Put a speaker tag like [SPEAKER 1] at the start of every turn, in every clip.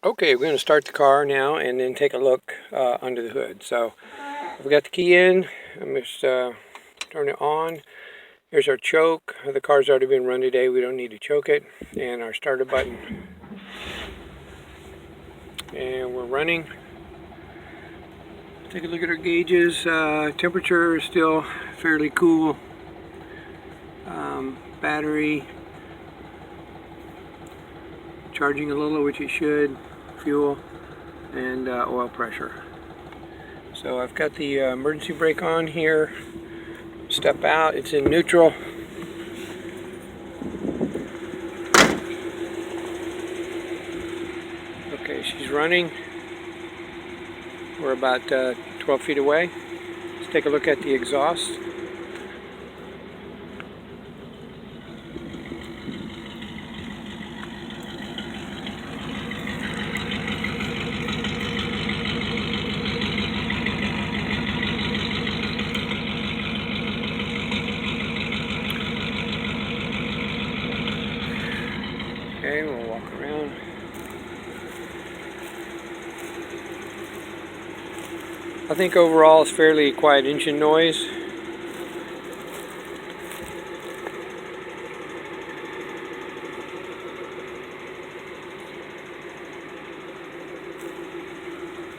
[SPEAKER 1] Okay, we're going to start the car now and then take a look under the hood. So we got the key in. I'm just turn it on. Here's our choke. The car's already been run today. We don't need to choke it. And our starter button. And we're running. Take a look at our gauges. Temperature is still fairly cool. Battery charging a little, which it should. Fuel and oil pressure. So I've got the emergency brake on here. Step out, it's in neutral. Okay, she's running. We're about 12 feet away. Let's take a look at the exhaust. Okay, we'll walk around. I think overall it's fairly quiet engine noise.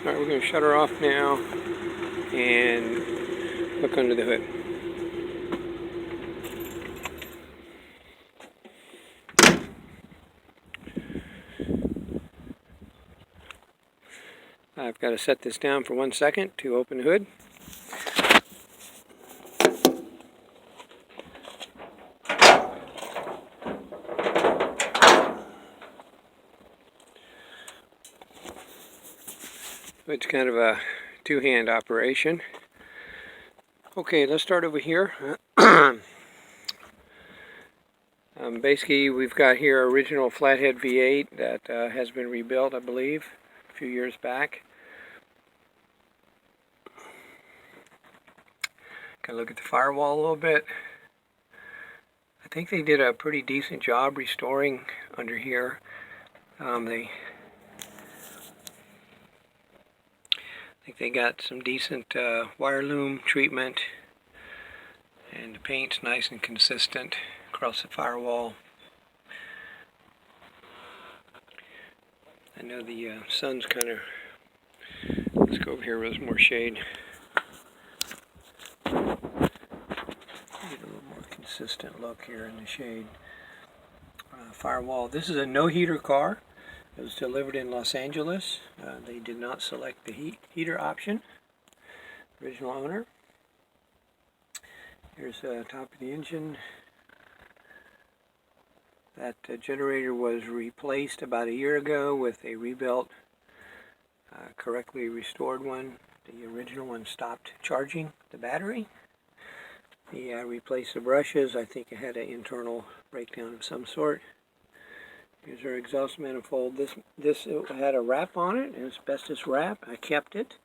[SPEAKER 1] Alright, we're going to shut her off now and look under the hood. I've got to set this down for 1 second to open the hood. It's kind of a two-hand operation. Okay, let's start over here. Basically, we've got here original flathead V8 that has been rebuilt, I believe, a few years back. Can look at the firewall a little bit. I think they did a pretty decent job restoring under here. I think they got some decent wire loom treatment, and the paint's nice and consistent across the firewall. I know the sun's kind of, let's go over here where there's more shade. Get a little more consistent look here in the shade. Firewall. This is a no heater car. It was delivered in Los Angeles. They did not select the heater option. Original owner. Here's the top of the engine. That generator was replaced about a year ago with a rebuilt, correctly restored one. The original one stopped charging the battery. He replaced the brushes. I think it had an internal breakdown of some sort. Here's our exhaust manifold. This had a wrap on it, an asbestos wrap. I kept it.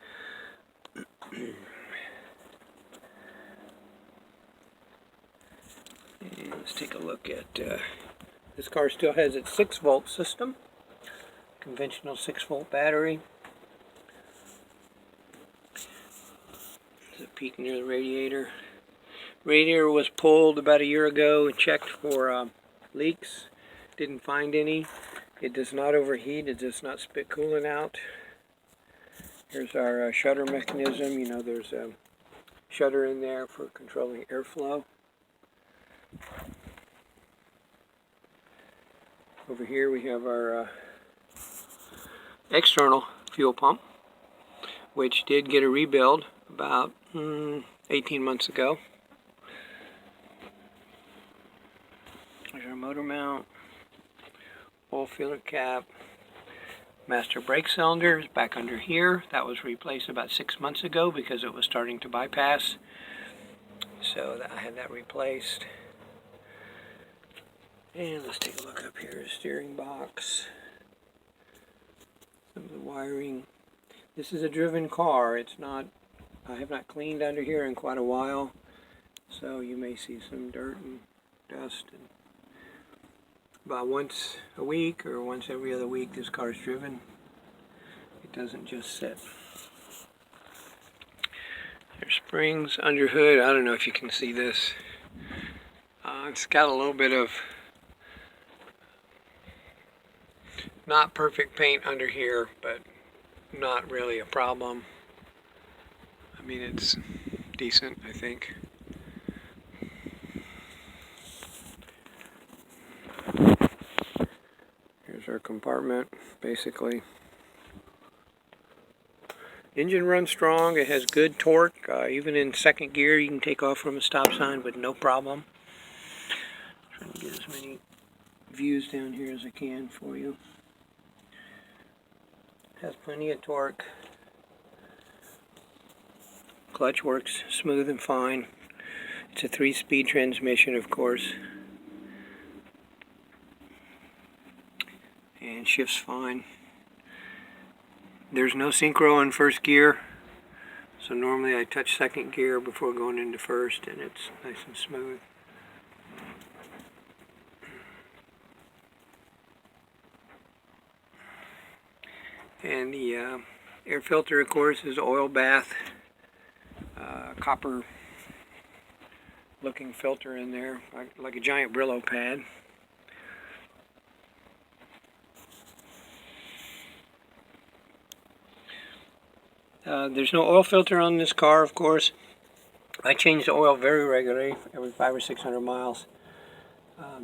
[SPEAKER 1] And let's take a look at, this car still has its 6-volt system. Conventional 6-volt battery. There's a peek near the radiator. Radiator was pulled about a year ago and checked for leaks. Didn't find any. It does not overheat. It does not spit coolant out. Here's our shutter mechanism. You know, there's a shutter in there for controlling airflow. Over here we have our external fuel pump, which did get a rebuild about 18 months ago. There's our motor mount, oil filler cap, master brake cylinder is back under here. That was replaced about 6 months ago because it was starting to bypass. So I had that replaced. And let's take a look up here. Steering box. Some of the wiring. This is a driven car. It's not, I have not cleaned under here in quite a while. So you may see some dirt and dust. And about once a week or once every other week this car is driven. It doesn't just sit. There's springs, under hood. I don't know if you can see this. It's got a little bit of not perfect paint under here, but not really a problem. I mean, it's decent, I think. Here's our compartment, basically. Engine runs strong. It has good torque. Even in second gear, you can take off from a stop sign with no problem. Trying to get as many views down here as I can for you. Has plenty of torque. Clutch works smooth and fine. It's a 3-speed transmission, of course. And shifts fine. There's no synchro in first gear, so normally I touch second gear before going into first, and it's nice and smooth. And the air filter, of course, is oil bath, copper looking filter in there, like a giant Brillo pad. There's no oil filter on this car, of course. I change the oil very regularly, every 500 or 600 miles,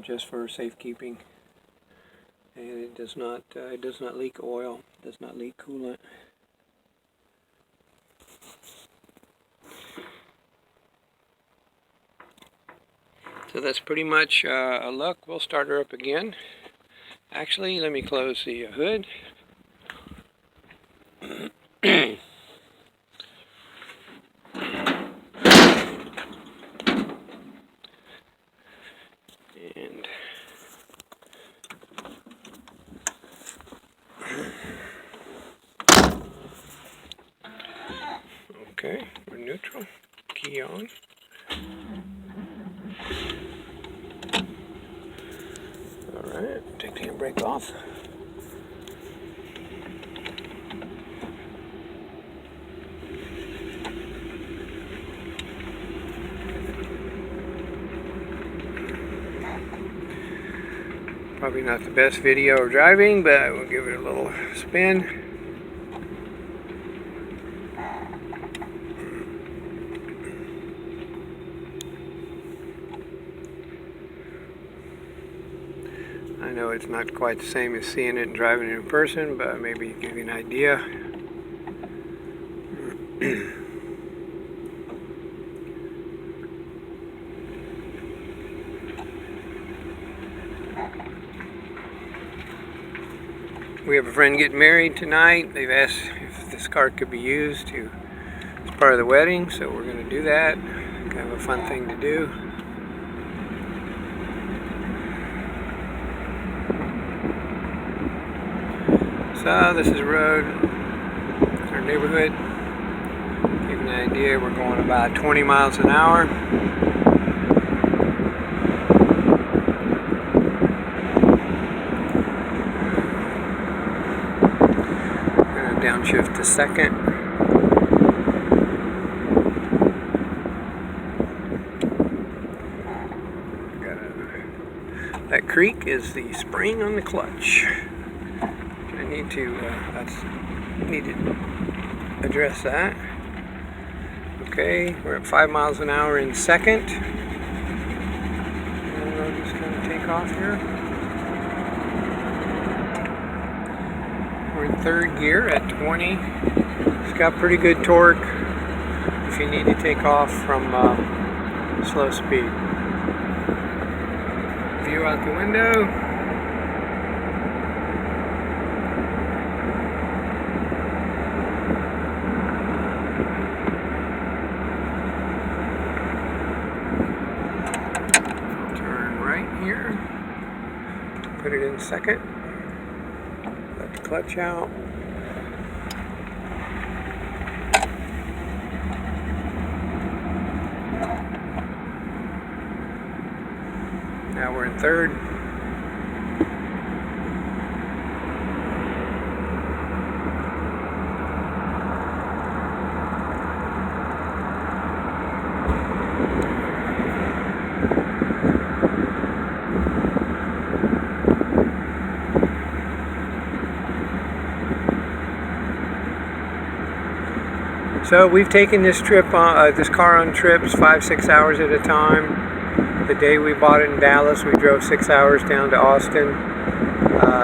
[SPEAKER 1] just for safekeeping. And it does not leak oil, does not leak coolant. So that's pretty much a look. We'll start her up again. Actually, let me close the hood. And okay, we're neutral. Key on. Alright, take the handbrake off. Probably not the best video of driving, but we'll give it a little spin. I know it's not quite the same as seeing it and driving it in person, but maybe give you an idea. We have a friend getting married tonight. They've asked if this car could be used as part of the wedding, so we're going to do that. Kind of a fun thing to do. So this is the road, our neighborhood. Give you an idea, we're going about 20 miles an hour. Downshift to second. That creak is the spring on the clutch. I need to address that. Okay, we're at 5 miles an hour in second. And we're just going to take off here. We're in third gear at 20. It's got pretty good torque if you need to take off from slow speed. View out the window. I'll turn right here. Put it in second. Let the clutch out. Now we're in third. So we've taken this car on trips 5-6 hours at a time. The day we bought it in Dallas, we drove 6 hours down to Austin.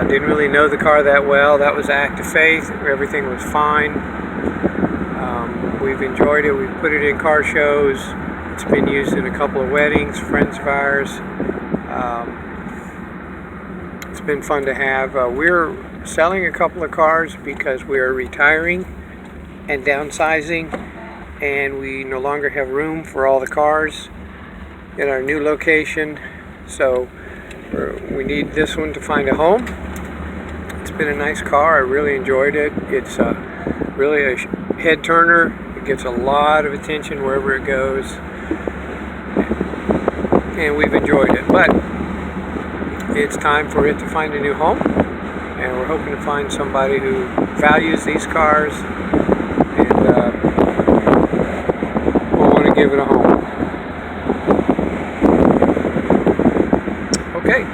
[SPEAKER 1] Didn't really know the car that well. That was an act of faith. Everything was fine. We've enjoyed it. We've put it in car shows. It's been used in a couple of weddings, friends of ours. It's been fun to have. We're selling a couple of cars because we are retiring and downsizing, and we no longer have room for all the cars in our new location. So we need this one to find a home. It's been a nice car. I really enjoyed it. It's really a head turner. It gets a lot of attention wherever it goes, and we've enjoyed it. But it's time for it to find a new home, and we're hoping to find somebody who values these cars and will want to give it a home. Okay.